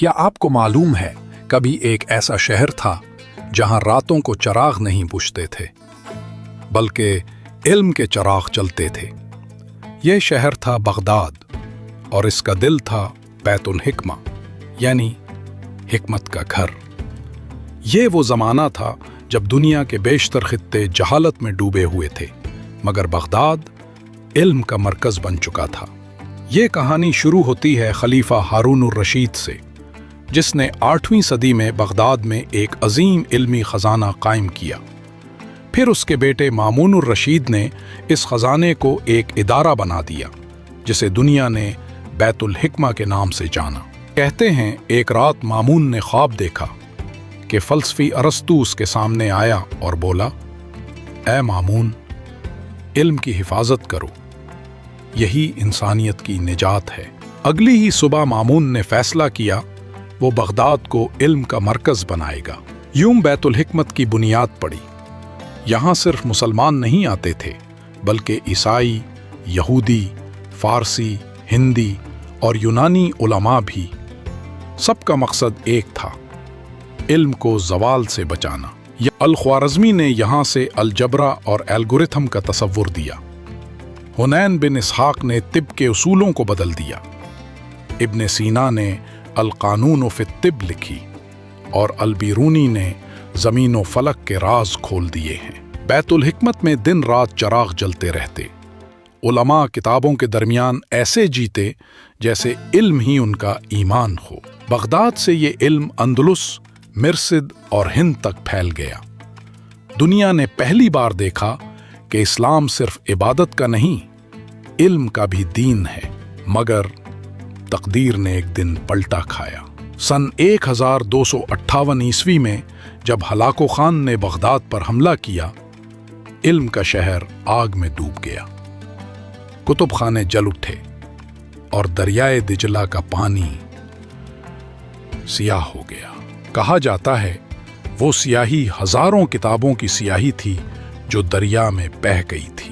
کیا آپ کو معلوم ہے کبھی ایک ایسا شہر تھا جہاں راتوں کو چراغ نہیں بجھتے تھے بلکہ علم کے چراغ چلتے تھے؟ یہ شہر تھا بغداد، اور اس کا دل تھا بیت الحکمہ، یعنی حکمت کا گھر۔ یہ وہ زمانہ تھا جب دنیا کے بیشتر خطے جہالت میں ڈوبے ہوئے تھے، مگر بغداد علم کا مرکز بن چکا تھا۔ یہ کہانی شروع ہوتی ہے خلیفہ ہارون الرشید سے، جس نے 8ویں صدی میں بغداد میں ایک عظیم علمی خزانہ قائم کیا۔ پھر اس کے بیٹے مامون الرشید نے اس خزانے کو ایک ادارہ بنا دیا، جسے دنیا نے بیت الحکمہ کے نام سے جانا۔ کہتے ہیں ایک رات مامون نے خواب دیکھا کہ فلسفی ارسطو اس کے سامنے آیا اور بولا، اے مامون، علم کی حفاظت کرو، یہی انسانیت کی نجات ہے۔ اگلی ہی صبح مامون نے فیصلہ کیا وہ بغداد کو علم کا مرکز بنائے گا۔ یوں بیت الحکمت کی بنیاد پڑی۔ یہاں صرف مسلمان نہیں آتے تھے، بلکہ عیسائی، یہودی، فارسی، ہندی اور یونانی علماء بھی۔ سب کا مقصد ایک تھا، علم کو زوال سے بچانا۔ الخوارزمی نے یہاں سے الجبرا اور الگورتھم کا تصور دیا۔ حنین بن اسحاق نے طب کے اصولوں کو بدل دیا۔ ابن سینا نے القانون فی الطب لکھی، اور البیرونی نے زمین و فلک کے راز کھول دیے ہیں۔ بیت الحکمت میں دن رات چراغ جلتے رہتے۔ علماء کتابوں کے درمیان ایسے جیتے جیسے علم ہی ان کا ایمان ہو۔ بغداد سے یہ علم اندلس، مرصد اور ہند تک پھیل گیا۔ دنیا نے پہلی بار دیکھا کہ اسلام صرف عبادت کا نہیں، علم کا بھی دین ہے۔ مگر تقدیر نے ایک دن پلٹا کھایا۔ سن 1258 عیسوی میں جب ہلاکو خان نے بغداد پر حملہ کیا، علم کا شہر آگ میں ڈوب گیا۔ کتب خانے جل اٹھے اور دریائے دجلہ کا پانی سیاہ ہو گیا۔ کہا جاتا ہے وہ سیاہی ہزاروں کتابوں کی سیاہی تھی جو دریا میں بہہ گئی تھی۔